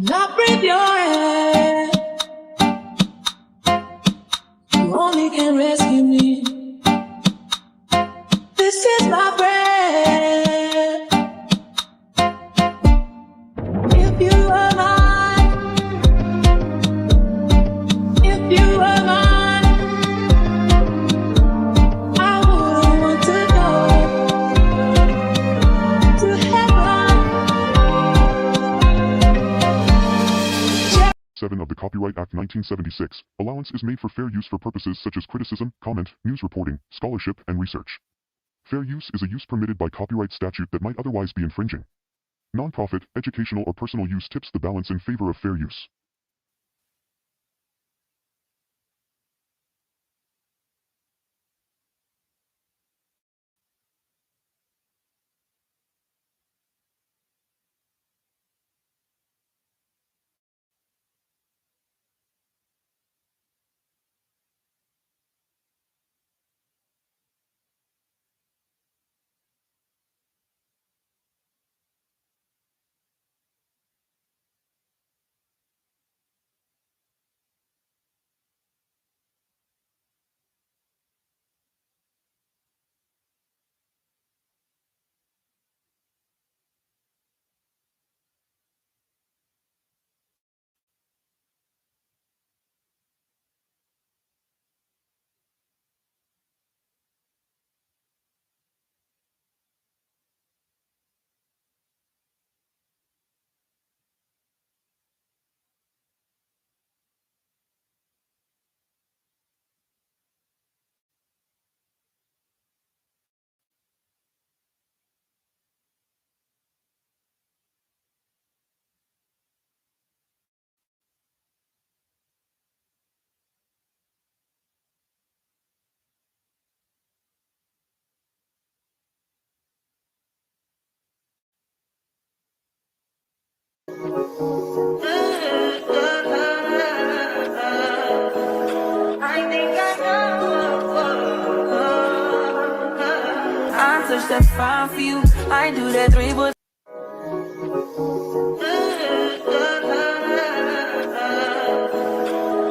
Not breathe your hand. You only can rescue me. This is my prayer. If you were mine, if you were mine, I wouldn't want to go to heaven. 7 of the Copyright Act 1976, allowance is made for fair use for purposes such as criticism, comment, news reporting, scholarship, and research. Fair use is a use permitted by copyright statute that might otherwise be infringing. Non-profit, educational, or personal use tips the balance in favor of fair use. I think I know. I touch that 5 for you. I do that 3, but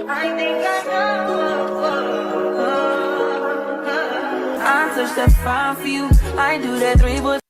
I think I know. I touch that 5 for you. I do that 3, but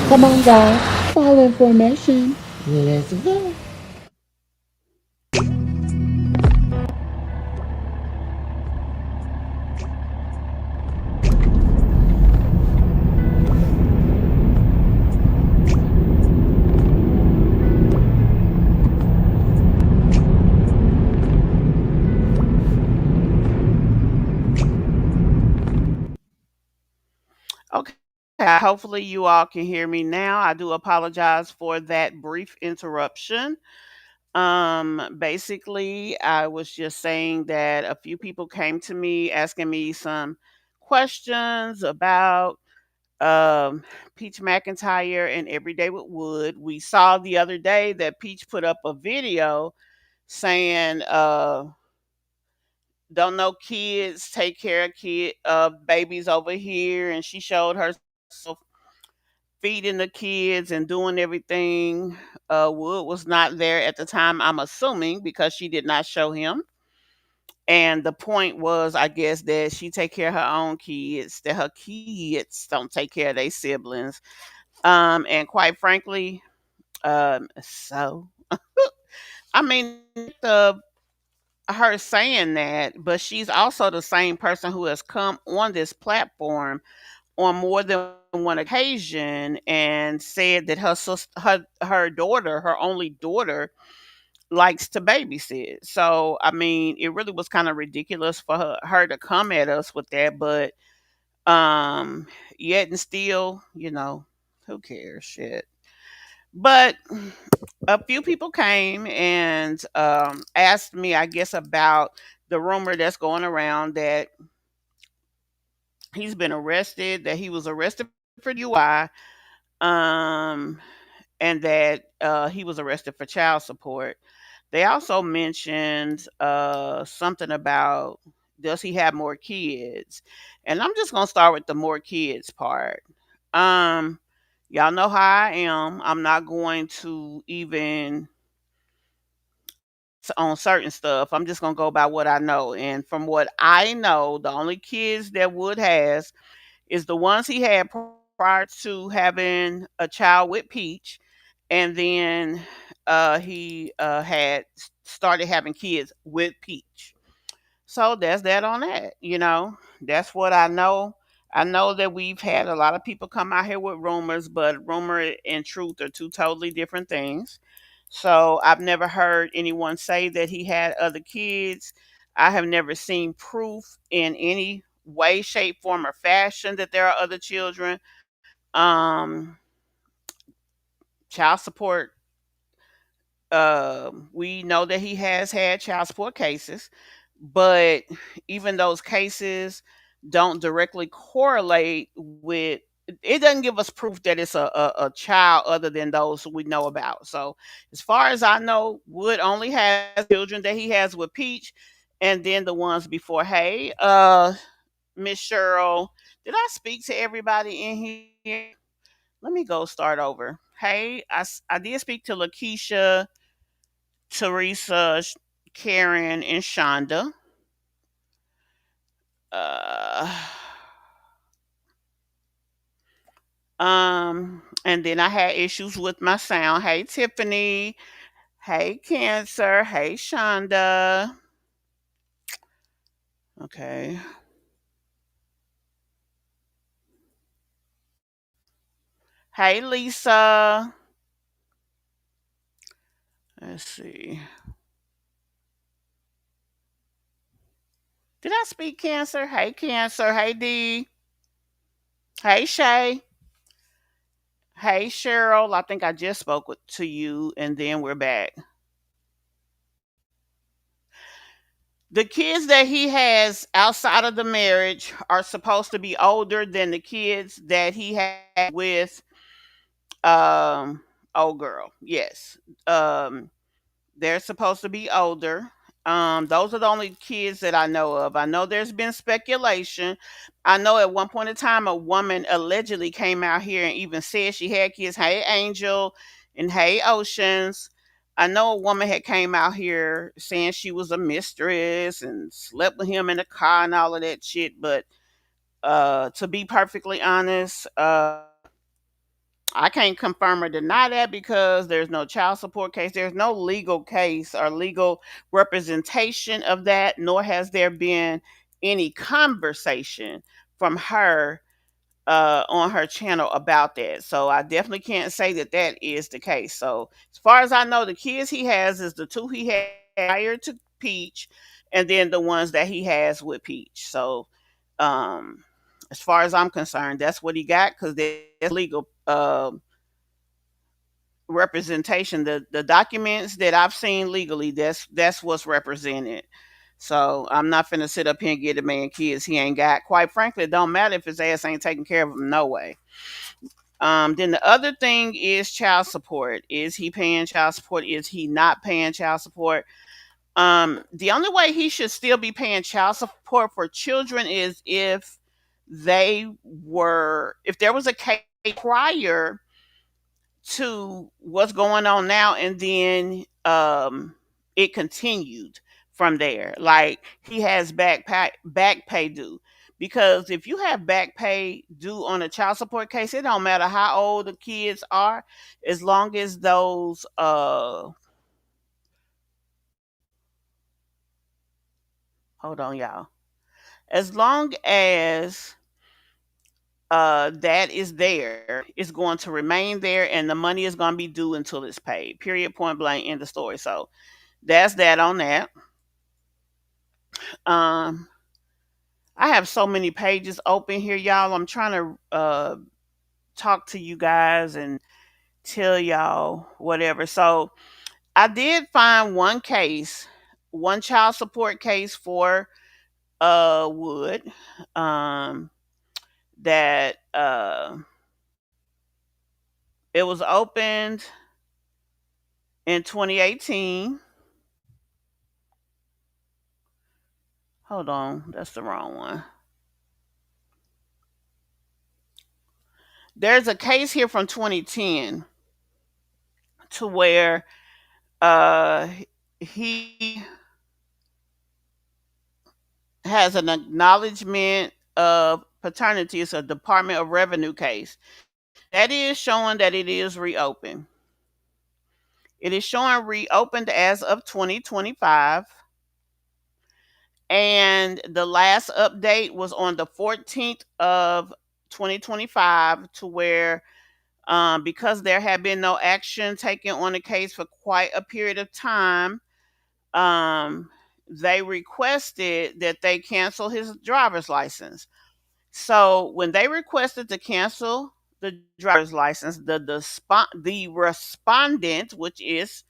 Come on, guys. Follow information. Let's go. Okay. Hopefully you all can hear me now. I do apologize for that brief interruption. Basically, I was just saying that a few people came to me asking me some questions about um Peach McIntyre and Everyday with Wood. We saw the other day that Peach put up a video saying don't know kids take care of babies over here, and she showed herself feeding the kids and doing everything. Wood was not there at the time, I'm assuming, because she did not show him. And the point was, I guess, that she take care of her own kids, that her kids don't take care of their siblings. And quite frankly, so I mean, the her saying that, but she's also the same person who has come on this platform on more than one occasion and said that her daughter, her only daughter, likes to babysit. So I mean, it really was kind of ridiculous for her to come at us with that, but um yet and still, who cares? Shit. But a few people came and asked me, I guess, about the rumor that's going around that he's been arrested, that he was arrested for DUI, um, and that he was arrested for child support. They also mentioned something about, does he have more kids? And I'm just gonna start with the more kids part. Um, y'all know how I am. I'm not going to even on certain stuff. I'm just gonna go by what I know. And from what I know, the only kids that Wood has is the ones he had prior to having a child with Peach, and then he had started having kids with Peach. So that's that on that. That's what I know. I know that we've had a lot of people come out here with rumors, but rumor and truth are two totally different things. So I've never heard anyone say that he had other kids. I have never seen proof in any way, shape, form, or fashion that there are other children. Um, Child support, we know that he has had child support cases, but even those cases don't directly correlate with. It doesn't give us proof that it's a child other than those we know about. So, as far as I know, Wood only has children that he has with Peach, and then the ones before. Hey, Miss Cheryl, did I speak to everybody in here? Let me go start over. Hey, I did speak to Lakeisha, Teresa, Karen, and Shonda. Uh, and then I had issues with my sound. Hey, Tiffany. Hey, Cancer. Hey, Shonda. Okay. Hey, Lisa. Let's see. Did I speak Cancer? Hey, Cancer. Hey, D. Hey, Shay. Hey, Cheryl. I think I just spoke to you, and then we're back. The kids that he has outside of the marriage are supposed to be older than the kids that he had with old girl. Yes. Um they're supposed to be older. Those are the only kids that I know of. I know there's been speculation. I know at one point in time a woman allegedly came out here and even said she had kids. Hey Angel and hey Oceans. I know a woman had came out here saying she was a mistress and slept with him in the car and all of that shit. But to be perfectly honest, I can't confirm or deny that because there's no child support case. There's no legal case or legal representation of that, nor has there been any conversation from her on her channel about that. So I definitely can't say that that is the case. So as far as I know, the kids he has is the two he had prior to Peach, and then the ones that he has with Peach. So um, as far as I'm concerned, that's what he got because there's legal. Representation. The documents that I've seen legally, that's what's represented. So I'm not finna sit up here and get a man kids he ain't got. Quite frankly, it don't matter if his ass ain't taking care of him. No way. Then the other thing is child support. Is he paying child support? Is he not paying child support? The only way he should still be paying child support for children is if there was a case prior to what's going on now, and then it continued from there. Like he has back pay due, because if you have back pay due on a child support case, it don't matter how old the kids are, as long as those hold on y'all, as long as that is there, it's going to remain there, and the money is going to be due until it's paid. Period. Point blank. End of story. So that's that on that. Um, I have so many pages open here, y'all. I'm trying to talk to you guys and tell y'all whatever. So I did find one case, one child support case for Wood, um, that it was opened in 2018. Hold on, that's the wrong one. There's a case here from 2010 to where uh he has an acknowledgement of paternity. It's a Department of Revenue case. That is showing that it is reopened. It is showing reopened as of 2025. And the last update was on the 14th of 2025, to where because there had been no action taken on the case for quite a period of time, they requested that they cancel his driver's license. So when they requested to cancel the driver's license, the respondent, which is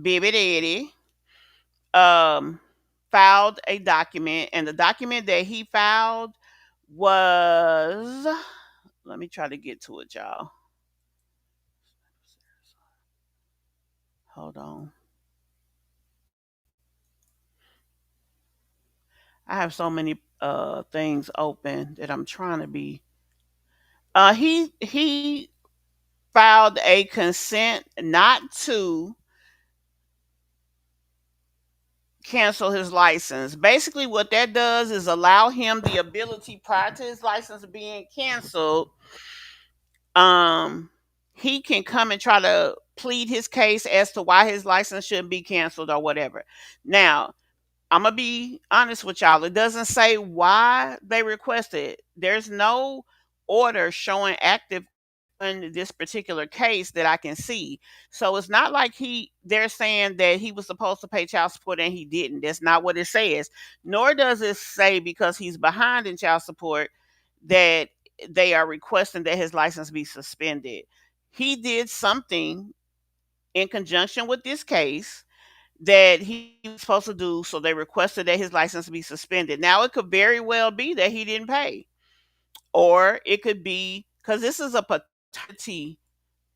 Baby Daddy, um, filed a document, and the document that he filed was, let me try to get to it, y'all. Hold on. I have so many things open that I'm trying to be. He filed a consent not to cancel his license. Basically, what that does is allow him the ability, prior to his license being canceled, um, he can come and try to plead his case as to why his license shouldn't be canceled or whatever. Now, I'm gonna be honest with y'all. It doesn't say why they requested it. There's no order showing active in this particular case that I can see. So it's not like they're saying that he was supposed to pay child support and he didn't. That's not what it says. Nor does it say because he's behind in child support that they are requesting that his license be suspended. He did something in conjunction with this case that he was supposed to do, so they requested that his license be suspended. Now it could very well be that he didn't pay, or it could be because this is a paternity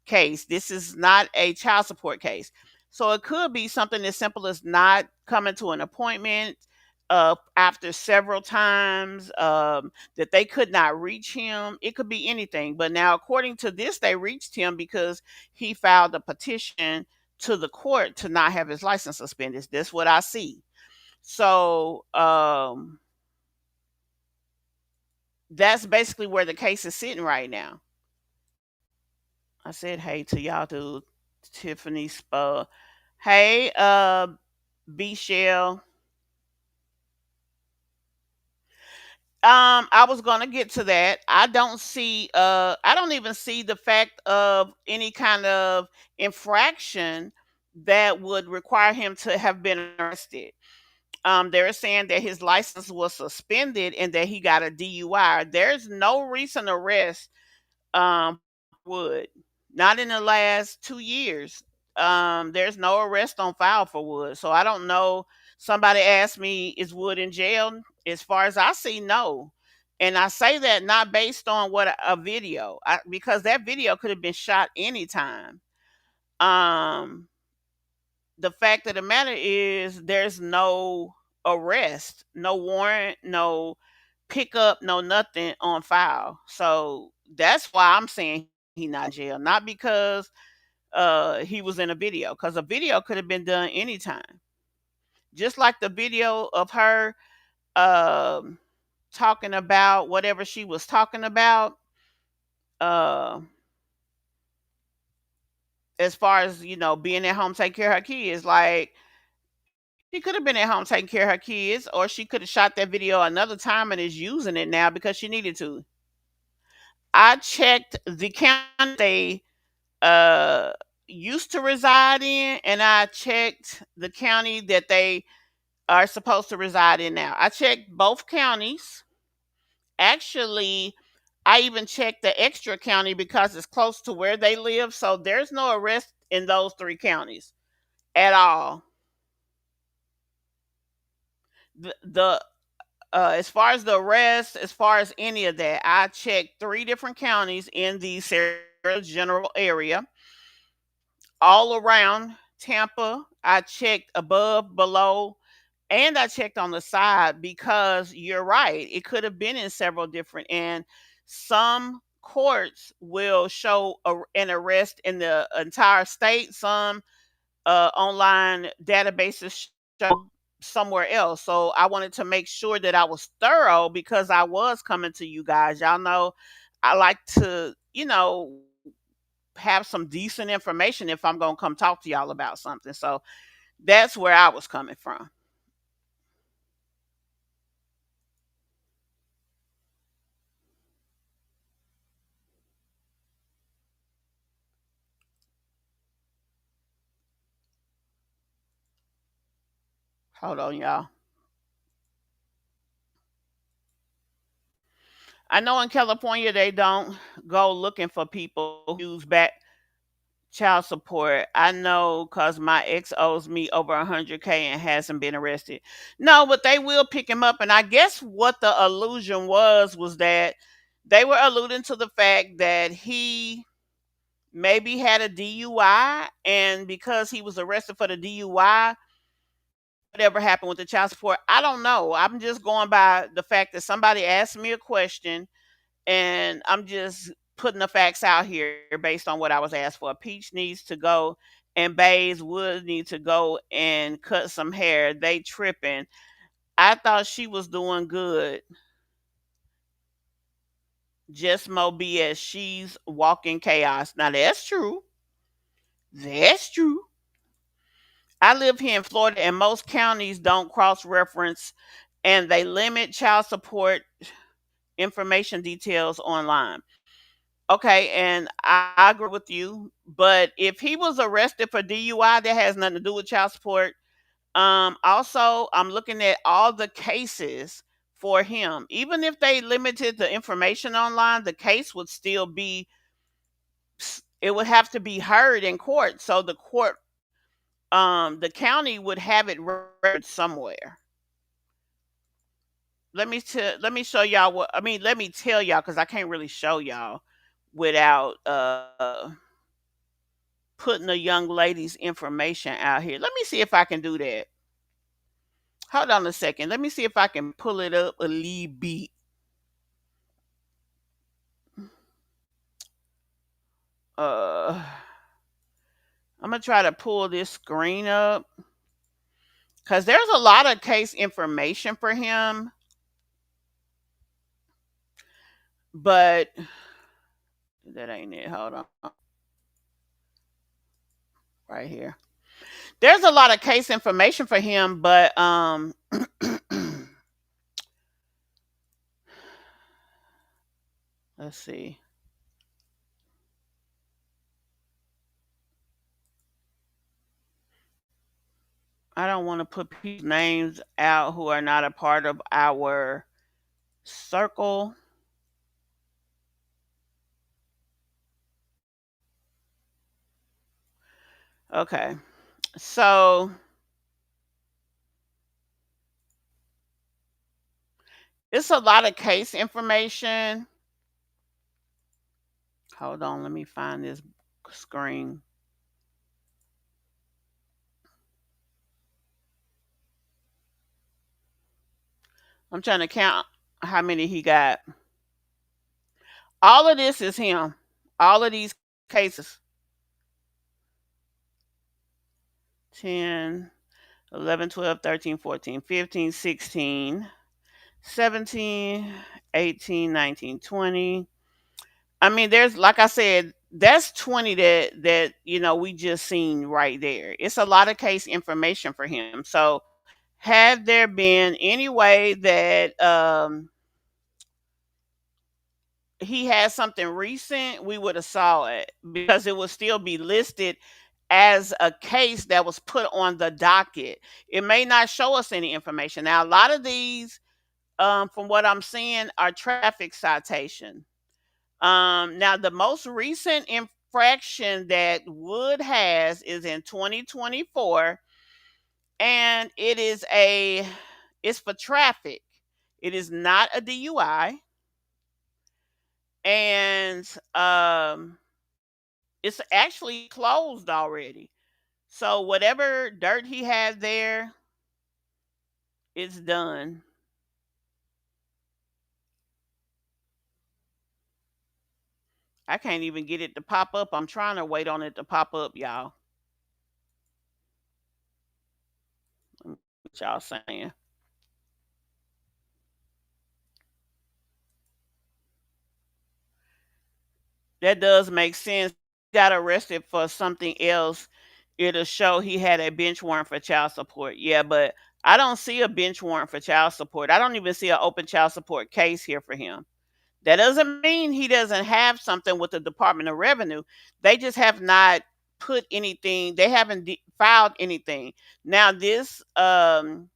case. This is not a child support case. So it could be something as simple as not coming to an appointment after several times, that they could not reach him. It could be anything. But now, according to this, they reached him because he filed a petition to the court to not have his license suspended. That's what I see. So that's basically where the case is sitting right now. I said hey to y'all to Tiffany Spa. Hey, B Shell. I was gonna get to that. I don't even see the fact of any kind of infraction that would require him to have been arrested. They're saying that his license was suspended and that he got a DUI. There's no recent arrest Wood. Not in the last 2 years. There's no arrest on file for Wood. So I don't know. Somebody asked me, is Wood in jail? As far as I see, no. And I say that not based on what a video, because that video could have been shot anytime. Um, the fact of the matter is, there's no arrest, no warrant, no pickup, no nothing on file. So that's why I'm saying he not in jail, not because he was in a video, because a video could have been done anytime. Just like the video of her um talking about whatever she was talking about, uh as far as being at home taking care of her kids. Like, she could have been at home taking care of her kids, or she could have shot that video another time and is using it now because she needed to. I checked the county they uh used to reside in, and I checked the county that they are supposed to reside in now. I checked both counties. Actually, I even checked the extra county because it's close to where they live, so there's no arrest in those three counties at all. The As far as the arrest, as far as any of that, I checked three different counties in the Sarasota general area, all around Tampa. I checked above, below, and I checked on the side because you're right. It could have been in several different, and some courts will show an arrest in the entire state. Some online databases show somewhere else. So I wanted to make sure that I was thorough because I was coming to you guys. Y'all know I like to, have some decent information if I'm going to come talk to y'all about something. So that's where I was coming from. Hold on, y'all. I know in California they don't go looking for people who use back child support. I know because my ex owes me over 100K and hasn't been arrested. No, but they will pick him up. And I guess what the allusion was that they were alluding to the fact that he maybe had a DUI, and because he was arrested for the DUI, whatever happened with the child support, I don't know. I'm just going by the fact that somebody asked me a question, and I'm just putting the facts out here based on what I was asked for. Peach needs to go, and Bays would need to go and cut some hair. They tripping. I thought she was doing good. Just Mo BS. She's walking chaos. Now that's true. That's true. I live here in Florida, and most counties don't cross reference, and they limit child support information details online. Okay, and I agree with you. But if he was arrested for DUI, that has nothing to do with child support. Also, I'm looking at all the cases for him. Even if they limited the information online, the case would still be, it would have to be heard in court. So the court, the county would have it recorded somewhere. Let me show y'all what I mean. Let me tell y'all because I can't really show y'all without putting a young lady's information out here. Let me see if I can do that. Hold on a second. Let me see if I can pull it up a little bit. Uh, I'm gonna try to pull this screen up because there's a lot of case information for him, but that ain't it. Hold on, right here. There's a lot of case information for him, but let's see. I don't want to put people's names out who are not a part of our circle. Okay. So it's a lot of case information. Hold on, let me find this screen. I'm trying to count how many he got. All of this is him. All of these cases. 10, 11, 12, 13, 14, 15, 16, 17, 18, 19, 20. I mean, there's like I said, that's 20 that we just seen right there. It's a lot of case information for him. So had there been any way that he had something recent, we would have saw it because it would still be listed as a case that was put on the docket. It may not show us any information. Now, a lot of these, from what I'm seeing, are traffic citation. Now, the most recent infraction that Wood has is in 2024, and it's for traffic. It is not a DUI, and it's actually closed already. So whatever dirt he had there, it's done. I can't even get it to pop up. I'm trying to wait on it to pop up, y'all. What y'all saying? That does make sense. Got arrested for something else. It'll show he had a bench warrant for child support. Yeah, but I don't see a bench warrant for child support. I don't even see an open child support case here for him. That doesn't mean he doesn't have something with the Department of Revenue. They just have not put anything. They haven't filed anything. Now this hold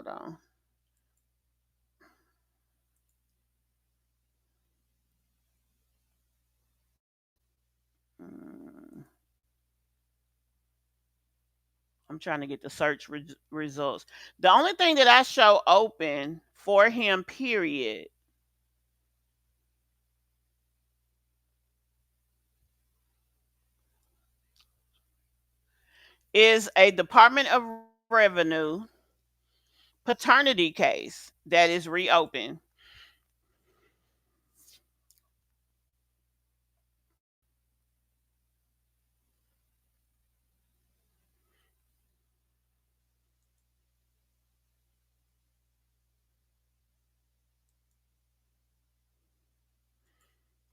on. Mm, I'm trying to get the search results. The only thing that I show open for him, period, is a Department of Revenue paternity case that is reopened.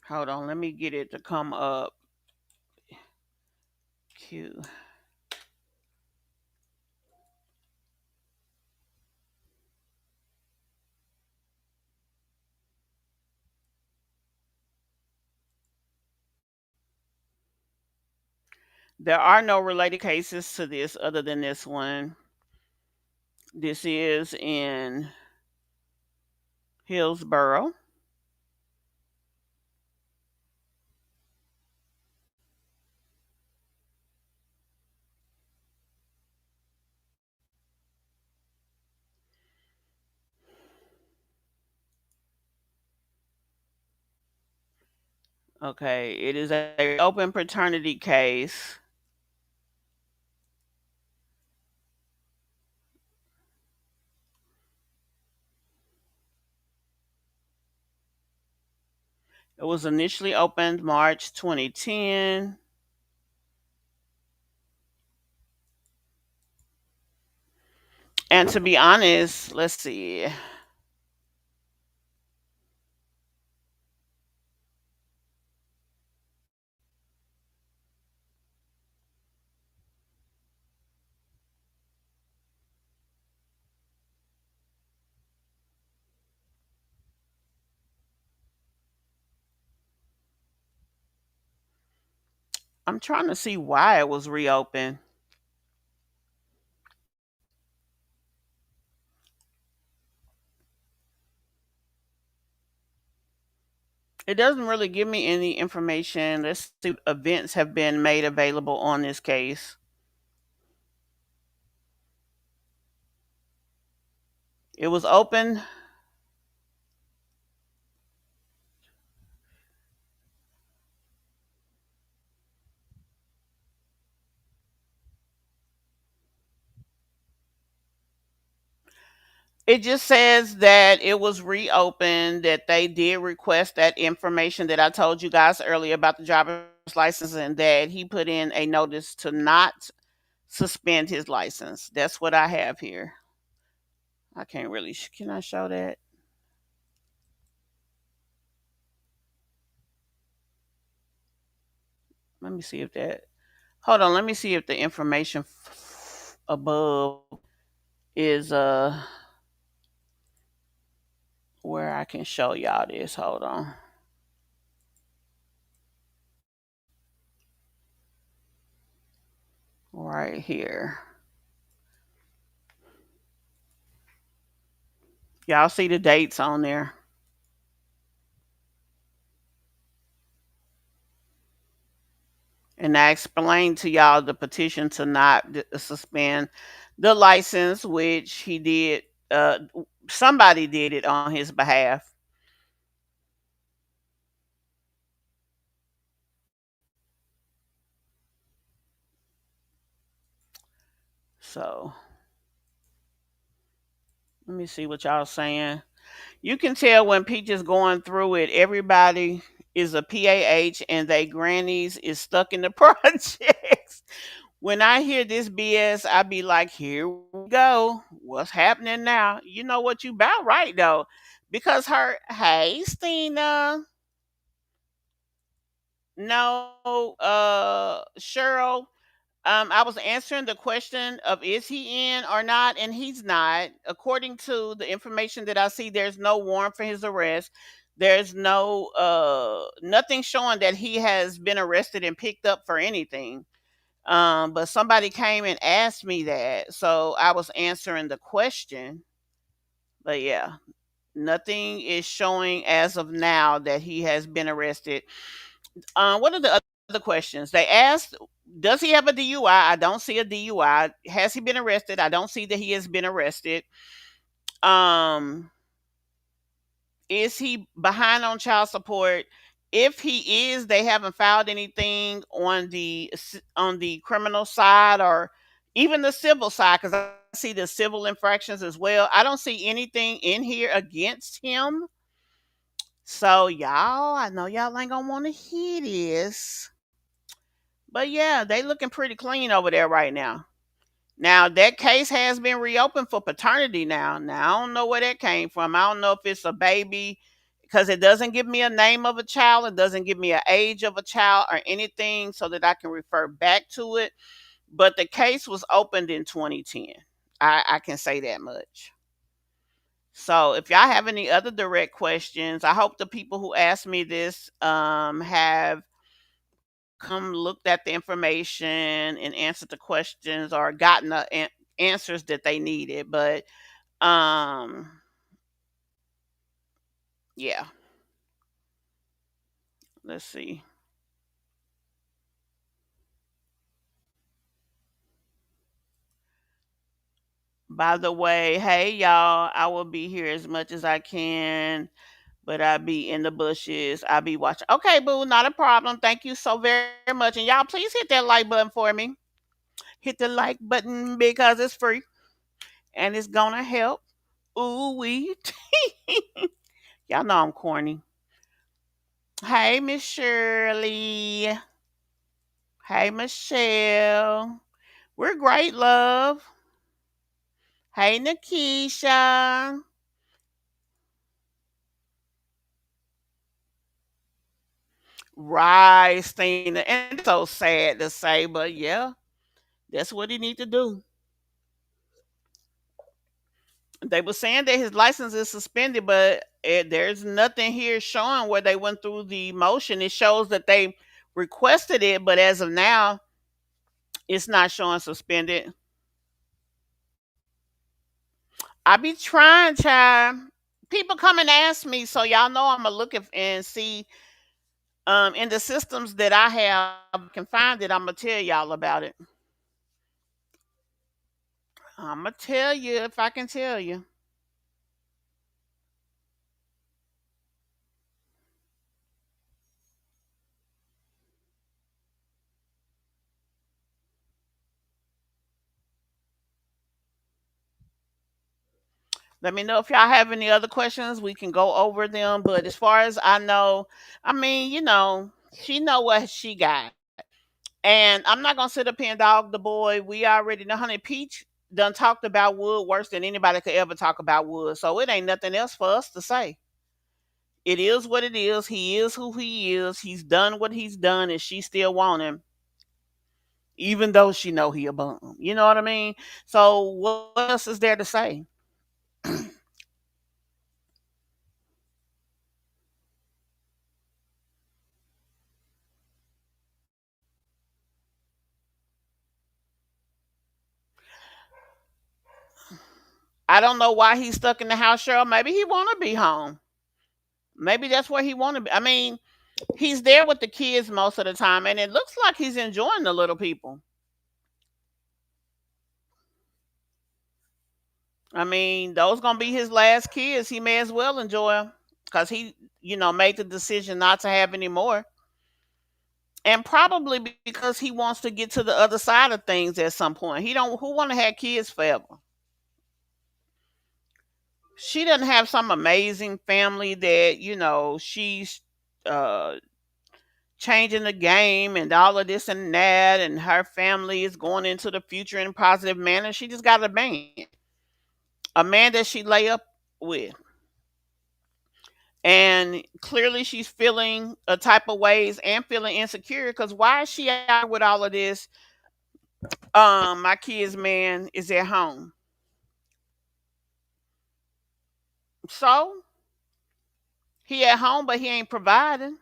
Hold on, let me get it to come up. Q. There are no related cases to this other than this one. This is in Hillsborough. Okay, it is a open paternity case. It was initially opened March 2010. And to be honest, let's see. I'm trying to see why it was reopened. It doesn't really give me any information. Let's see, events have been made available on this case. It was open. It just says that it was reopened, that they did request that information that I told you guys earlier about the driver's license, and that he put in a notice to not suspend his license. That's what I have here. I can't really, can I show that? Let me see if that, hold on, let me see if the information above is where I can show y'all this. Hold on. Right here. Y'all see the dates on there. And I explained to y'all the petition to not suspend the license, which he did. Somebody did it on his behalf. So let me see what y'all saying. You can tell when Peach is going through it, everybody is a PAH and they grannies is stuck in the projects. When I hear this BS, I be like, here we go. What's happening now? You know what, you about right though. Because her, hey Stina, no, Cheryl, I was answering the question of is he in or not, and he's not. According to the information that I see, there's no warrant for his arrest. There's no nothing showing that he has been arrested and picked up for anything. But somebody came and asked me that, so I was answering the question. But yeah, nothing is showing as of now that he has been arrested. What are the other questions they asked? Does he have a DUI? I don't see a DUI. Has he been arrested? I don't see that he has been arrested. Um, is he behind on child support? If he is, they haven't filed anything on the criminal side or even the civil side, because I see the civil infractions as well. I don't see anything in here against him. So y'all, I know y'all ain't gonna want to hear this, but yeah, they looking pretty clean over there right now. Now that case has been reopened for paternity now. Now I don't know where that came from. I don't know if it's a baby, because it doesn't give me a name of a child, it doesn't give me an age of a child or anything so that I can refer back to it. But the case was opened in 2010. I can say that much. So if y'all have any other direct questions, I hope the people who asked me this have come looked at the information and answered the questions or gotten the answers that they needed. But um, yeah, let's see. By the way, hey y'all, I will be here as much as I can, but I be in the bushes. I be watching. Okay, boo, not a problem. Thank you so very much. And y'all, please hit that like button for me. Hit the like button because it's free and it's gonna help. Ooh wee. Y'all know I'm corny. Hey, Miss Shirley. Hey, Michelle. We're great, love. Hey, Nikisha. Right, Stina. And it's so sad to say, but yeah, that's what he need to do. They were saying that his license is suspended, but there's nothing here showing where they went through the motion. It shows that they requested it, but as of now, it's not showing suspended. I be trying, child. People come and ask me, so y'all know I'm gonna look and see in the systems that I have can find it. I'm gonna tell y'all about it. I'm gonna tell you if I can tell you. Let me know if y'all have any other questions. We can go over them. But as far as I know, I mean, she know what she got. And I'm not gonna sit up here and dog the boy. We already know Honey Peach done talked about Wood worse than anybody could ever talk about Wood. So it ain't nothing else for us to say. It is what it is. He is who he is. He's done what he's done, and she still want him, even though she know he a bum. You know what I mean? So what else is there to say? I don't know why he's stuck in the house, Cheryl. Maybe he want to be home. Maybe that's where he want to be. I mean, he's there with the kids most of the time, and it looks like he's enjoying the little people. I mean, those gonna be his last kids. He may as well enjoy them because he, made the decision not to have any more, and probably because he wants to get to the other side of things at some point. He don't who want to have kids forever. She doesn't have some amazing family that she's uh changing the game and all of this and that, and her family is going into the future in a positive manner. She just got a man that she lay up with, and clearly she's feeling a type of ways and feeling insecure because why is she out with all of this? My kid's man is at home, so he at home, but he ain't providing.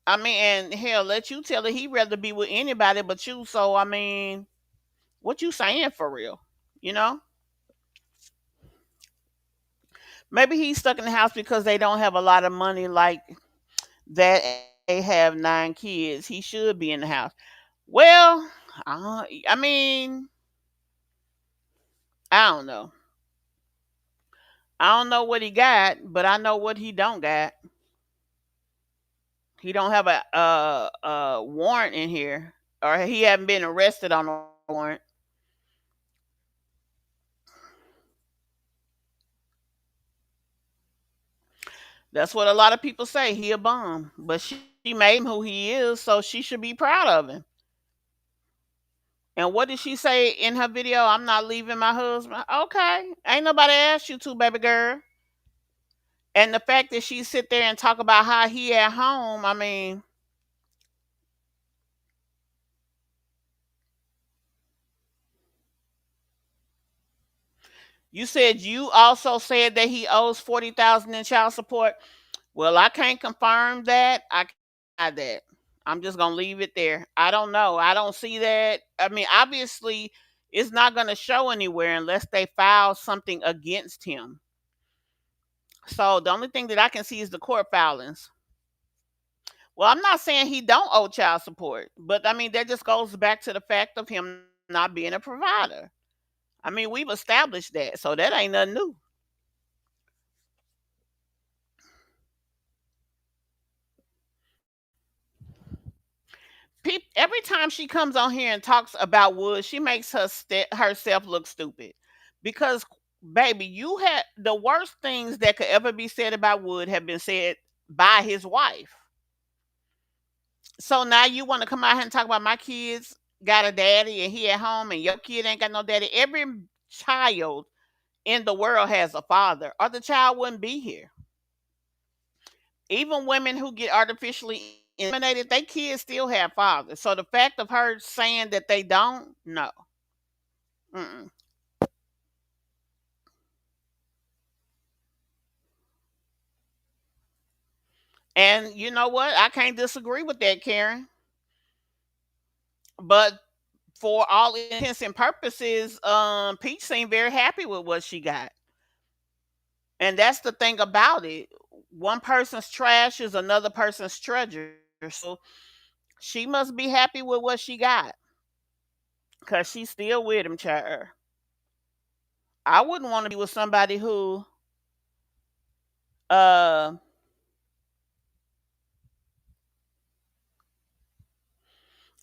I mean, and hell, let you tell it he rather be with anybody but you. So I mean, what you saying for real? You know? Maybe he's stuck in the house because they don't have a lot of money like that. They have 9 kids. He should be in the house. Well, I mean, I don't know. I don't know what he got, but I know what he don't got. He don't have a warrant in here, or he haven't been arrested on a warrant. That's what a lot of people say. He a bum, but she made him who he is, so she should be proud of him. And what did she say in her video? I'm not leaving my husband. Okay, ain't nobody asked you to, baby girl. And the fact that she sit there and talk about how he at home, I mean, you said you also said that he owes 40,000 in child support. Well, I can't confirm that. I can't deny that. I'm just gonna leave it there. I don't know. I don't see that. I mean, obviously, it's not gonna show anywhere unless they file something against him. So the only thing that I can see is the court filings. Well, I'm not saying he don't owe child support, but I mean that just goes back to the fact of him not being a provider. I mean, we've established that, so that ain't nothing new. Every time she comes on here and talks about Wood, she makes herself look stupid. Because, baby, you had the worst things that could ever be said about Wood have been said by his wife. So now you want to come out here and talk about my kids got a daddy and he at home and your kid ain't got no daddy. Every child in the world has a father, or the child wouldn't be here. Even women who get artificially inseminated, they kids still have fathers. So the fact of her saying that they don't, no. Mm-mm. And you know what? I can't disagree with that, Karen. But for all intents and purposes, Peach seemed very happy with what she got. And that's the thing about it. One person's trash is another person's treasure. So she must be happy with what she got. Cause she's still with him, child. I wouldn't want to be with somebody who uh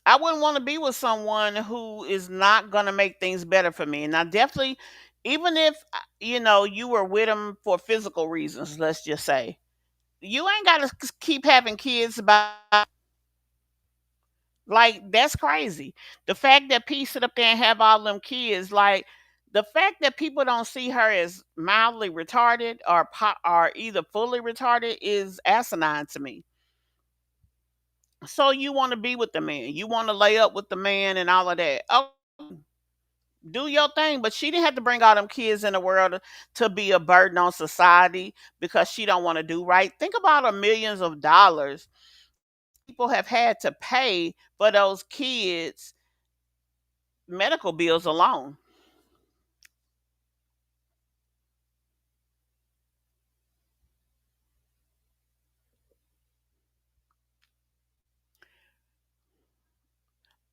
I wouldn't want to be with someone who is not gonna make things better for me. And I definitely, even if you were with him for physical reasons, let's just say, you ain't gotta keep having kids by. Like, that's crazy. The fact that P sit up there and have all them kids, like the fact that people don't see her as mildly retarded or either fully retarded is asinine to me. So you want to be with the man, you want to lay up with the man and all of that. Oh, do your thing, but she didn't have to bring all them kids in the world to be a burden on society because she don't want to do right. Think about the millions of dollars people have had to pay for those kids medical bills alone.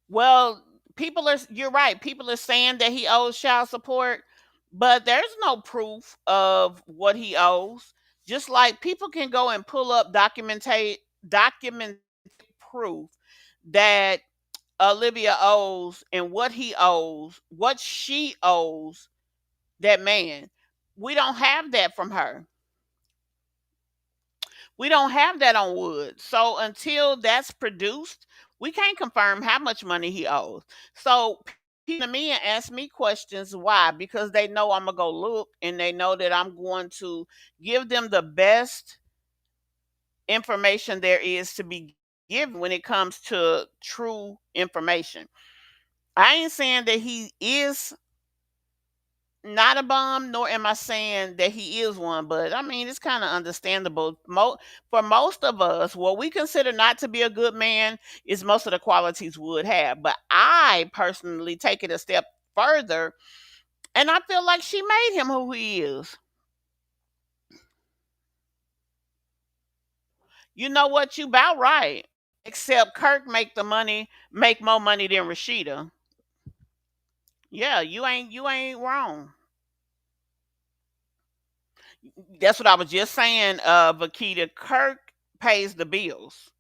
Well, you're right. People are saying that he owes child support, but there's no proof of what he owes. Just like people can go and pull up document proof that Olivia owes and what he owes, what she owes that man. We don't have that from her. We don't have that on Wood. So until that's produced, we can't confirm how much money he owes. So people to me and ask me questions. Why? Because they know I'm gonna go look and they know that I'm going to give them the best information there is to be given when it comes to true information. I ain't saying that he is not a bum, nor am I saying that he is one, but I mean, it's kind of understandable. For most of us, what we consider not to be a good man is most of the qualities Wood have. But I personally take it a step further, and I feel like she made him who he is. You know what? You about right. Except Kirk make more money than Rashida. Yeah, you ain't wrong. That's what I was just saying, Vakita. Kirk pays the bills.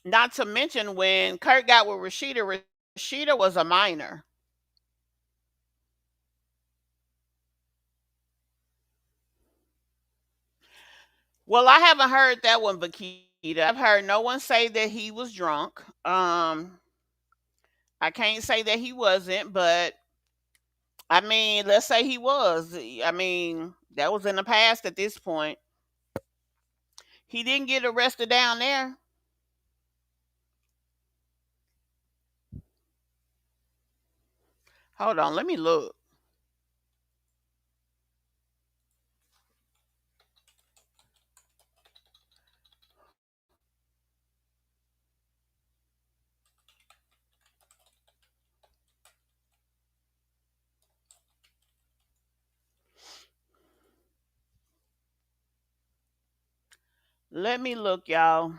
Not to mention when Kirk got with Rashida, Rashida was a minor. Well, I haven't heard that one, Vakita. I've heard no one say that he was drunk. I can't say that he wasn't, but I mean, let's say he was. I mean, that was in the past at this point. He didn't get arrested down there. Hold on, let me look. Let me look, y'all.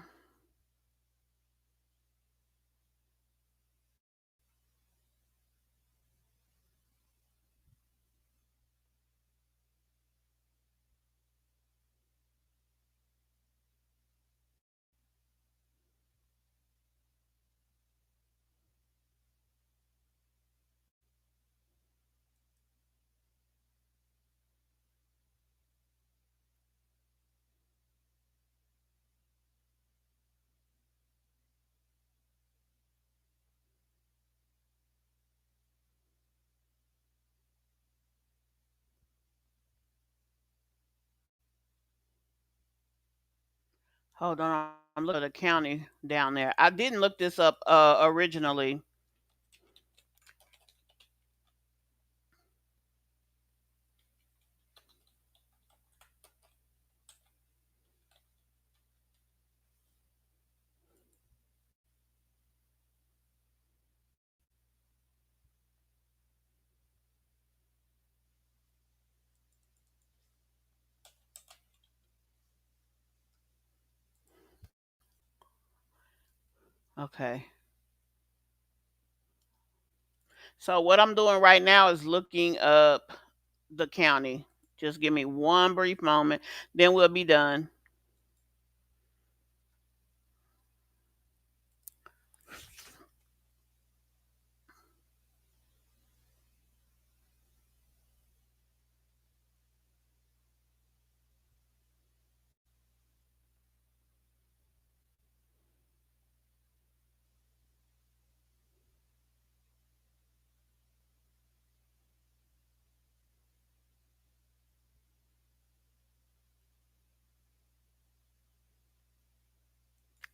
Hold on, I'm looking at the county down there. I didn't look this up originally. Okay. So what I'm doing right now is looking up the county. Just give me one brief moment, then we'll be done.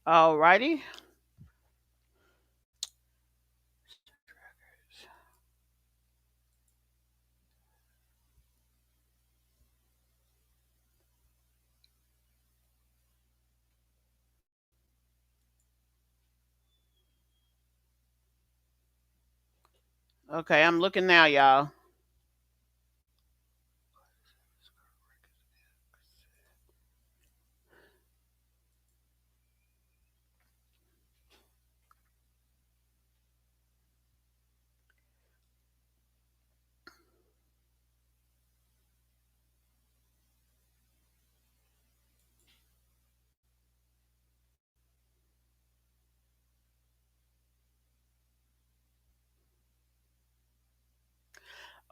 Alrighty. Okay, I'm looking now, y'all.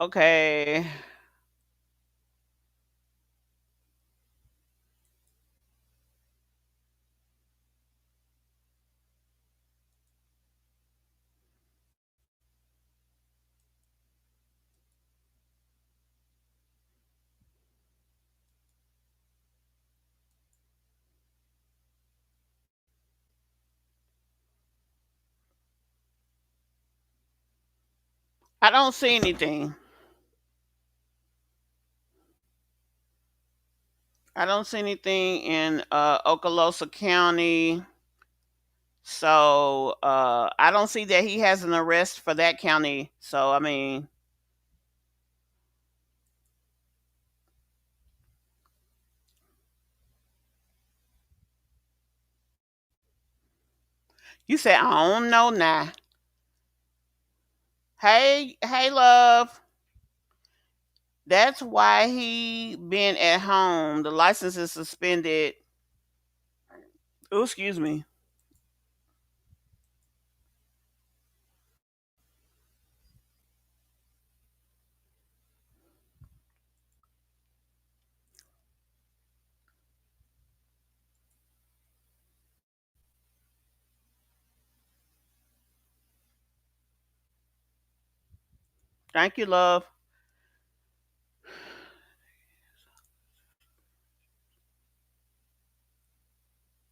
Okay. I don't see anything. I don't see anything in Okaloosa County. So I don't see that he has an arrest for that county. So I mean, you said I don't know now. Hey, love. That's why he been at home. The license is suspended. Oh, excuse me. Thank you, love.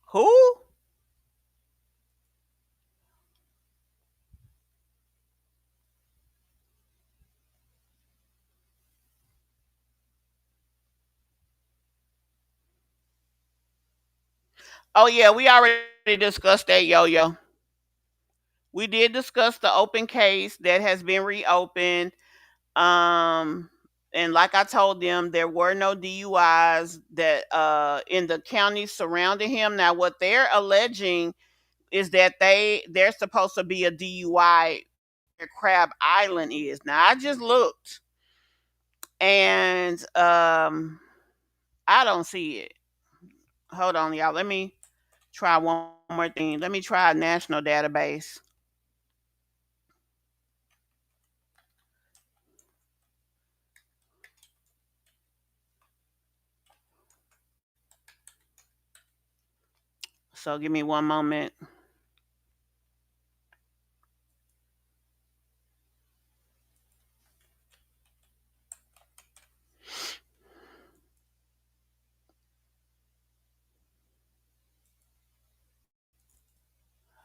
Who? Oh yeah, we already discussed that, yo yo. We did discuss the open case that has been reopened. Um, And like I told them, there were no DUIs that in the counties surrounding him. Now, what they're alleging is that they're supposed to be a DUI where Crab Island is. Now, I just looked, and I don't see it. Hold on, y'all. Let me try one more thing. Let me try a national database. So give me one moment.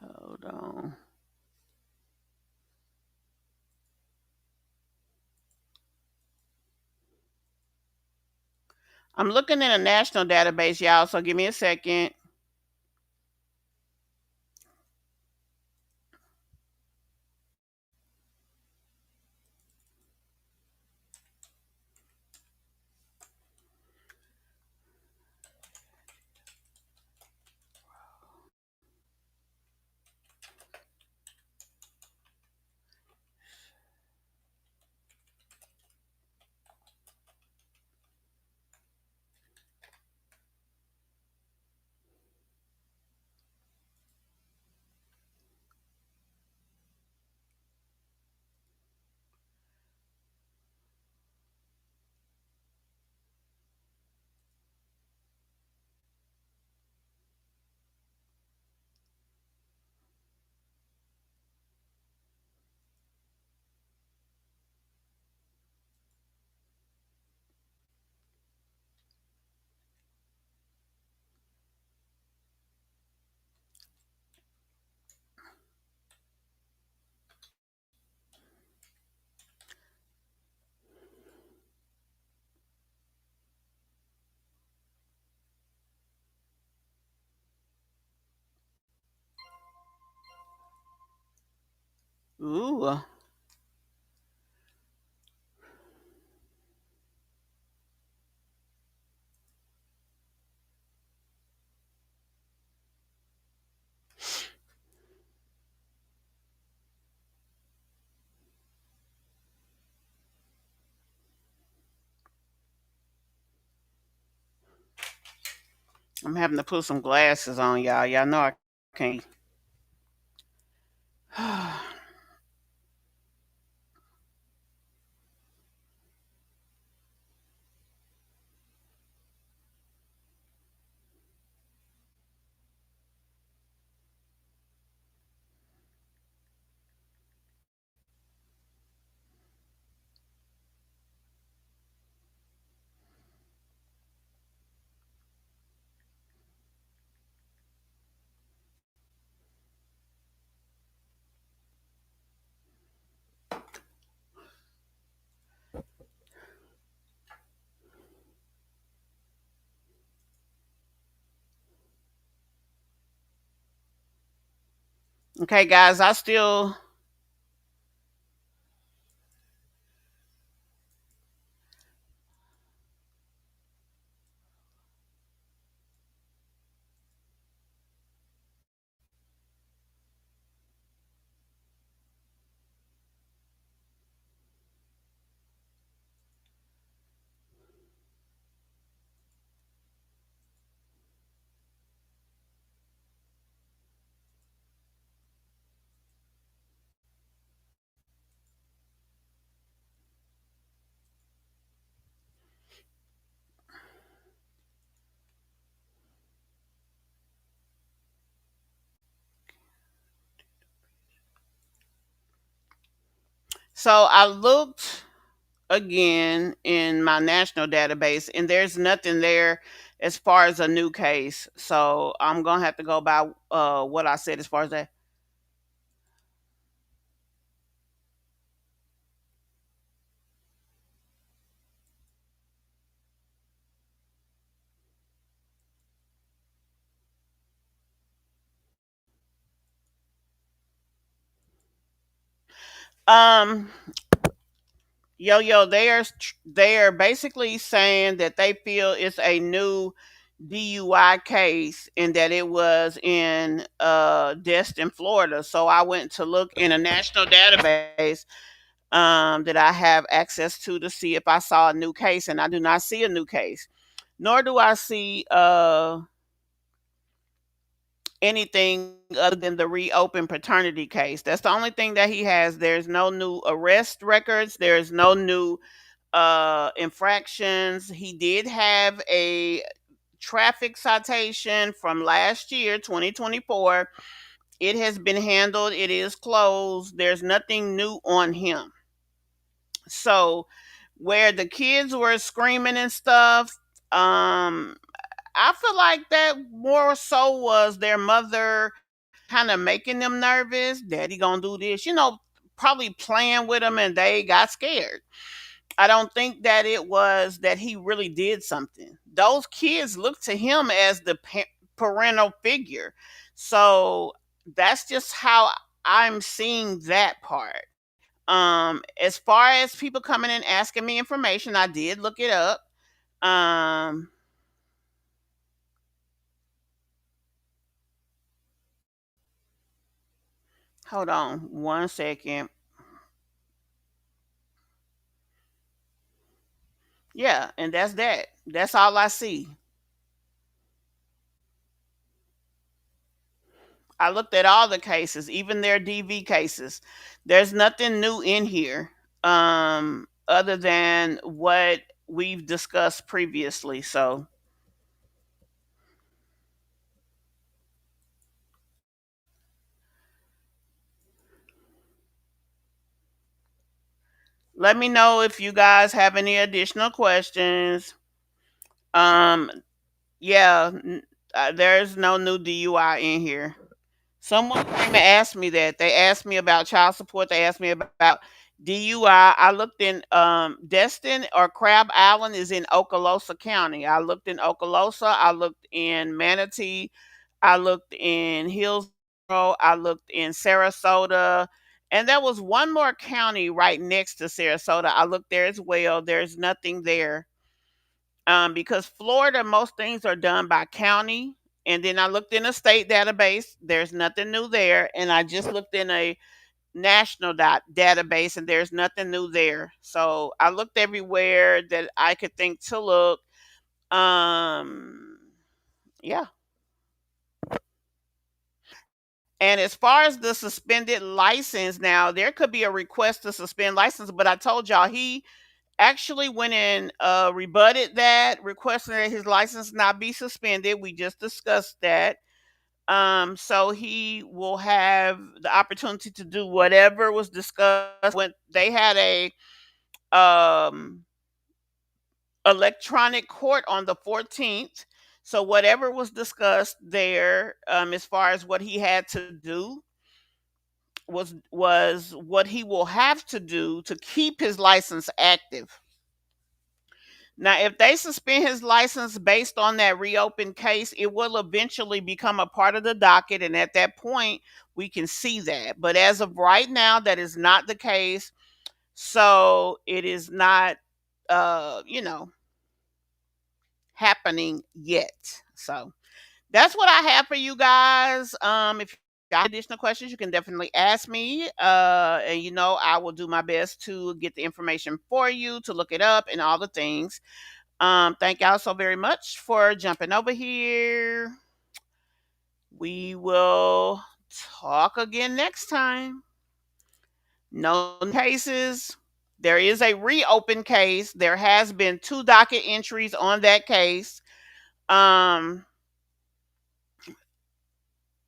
Hold on. I'm looking in a national database, y'all. So give me a second. Ooh. I'm having to put some glasses on, y'all. Y'all know I can't. Okay, guys, I still so I looked again in my national database, and there's nothing there as far as a new case. So I'm gonna have to go by what I said as far as that. Um, Yo, they are basically saying that they feel it's a new DUI case and that it was in Destin, Florida. So I went to look in a national database that I have access to see if I saw a new case, and I do not see a new case. Nor do I see anything other than the reopened paternity case. That's the only thing that he has. There's no new arrest records. There's no new infractions. He did have a traffic citation from last year, 2024. It has been handled. It is closed. There's nothing new on him. So, where the kids were screaming and stuff, um, I feel like that more so was their mother kind of making them nervous. Daddy gonna do this, probably playing with them, and they got scared. I don't think that it was that he really did something. Those kids look to him as the parental figure. So that's just how I'm seeing that part. As far as people coming and asking me information, I did look it up. Um, Hold on 1 second. Yeah, and that's that. That's all I see. I looked at all the cases, even their DV cases. There's nothing new in here, other than what we've discussed previously. So let me know if you guys have any additional questions. Um, yeah, there's no new DUI in here. Someone came and asked me that. They asked me about child support. They asked me about DUI. I looked in Destin or Crab Island is in Okaloosa County. I looked in Okaloosa. I looked in Manatee. I looked in Hillsborough. I looked in Sarasota. And there was one more county right next to Sarasota. I looked there as well. There's nothing there. Because Florida, most things are done by county. And then I looked in a state database. There's nothing new there. And I just looked in a national database, and there's nothing new there. So I looked everywhere that I could think to look. Um, yeah. And as far as the suspended license, now there could be a request to suspend license, but I told y'all he actually went and rebutted that, requesting that his license not be suspended. We just discussed that. So he will have the opportunity to do whatever was discussed when they had a um, electronic court on the 14th. So whatever was discussed there, as far as what he had to do, was what he will have to do to keep his license active. Now, if they suspend his license based on that reopened case, it will eventually become a part of the docket. And at that point, we can see that. But as of right now, that is not the case. So it is not, you know, happening yet. So that's what I have for you guys. If you got additional questions, you can definitely ask me. And I will do my best to get the information for you to look it up and all the things. Thank y'all so very much for jumping over here. We will talk again next time. No cases. There is a reopened case. There has been 2 docket entries on that case. Um,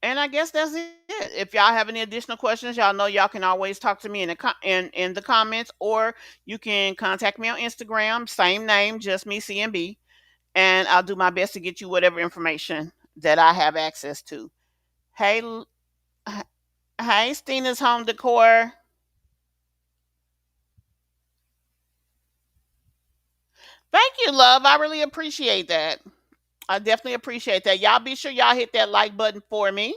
and I guess that's it. If y'all have any additional questions, y'all know y'all can always talk to me in the comments, or you can contact me on Instagram, same name, just me CMB, and I'll do my best to get you whatever information that I have access to. Hey, hey, Stina's Home Decor. Thank you, love. I really appreciate that. I definitely appreciate that. Y'all be sure y'all hit that like button for me.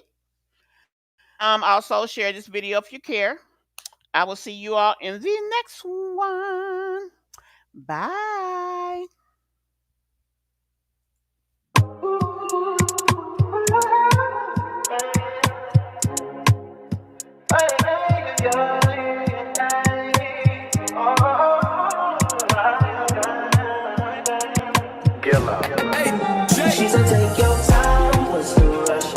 Also share this video if you care. I will see you all in the next one. Bye. She said, take your time, what's the rush?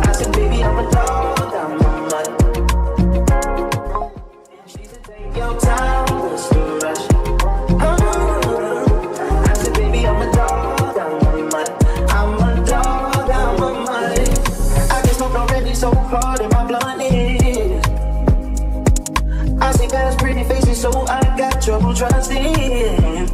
I said, baby, I'm a dog, I'm a mutt. She said, take your time, what's the rush? I said, baby, I'm a dog, I'm a mutt. I'm a dog, I'm a mutt. I get smoked already so hard in my blunt is. I see guys' pretty faces, so I got trouble trusting.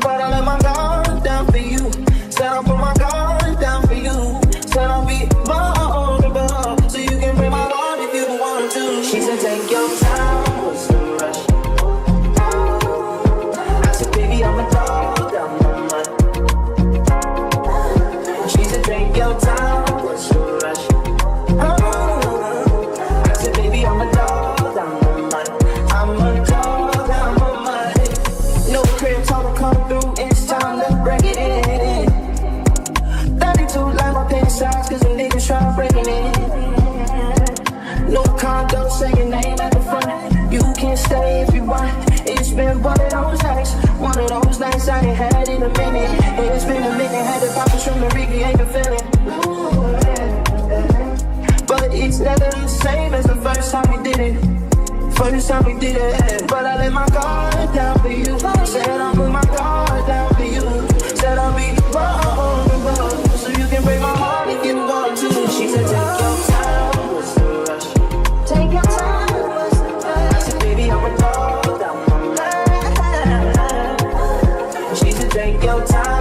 But I let my guard down for you. Said I'll put my guard down for you. Said I'll be vulnerable, so you can break my heart if you want to. She said, take your time, what's the rush? I said, baby, I'm a dog, I'm a mutt. She said, take your time, what's the rush? I said, baby, I'm a dog, I'm a mutt. I'm a dog, I'm a mutt. No crib, total come through, it's time to break it in. 32 like my pen size, cause the niggas try breaking it. No condo, say your name at the front. You can stay if you want. It's been one of those nights I ain't had in a minute. It's been a minute, had the poppers from the Ricky, ain't been feeling. But it's never the same as the first time we did it. First time we did it, but I let my guard down for you. Said I'll put my guard down for you. Said I'll be vulnerable, so you can break my heart if you want to. She said, take your time, what's the rush? Take your time, what's the rush? I said, baby, I'm a dog, I'm a man. She said, take your time.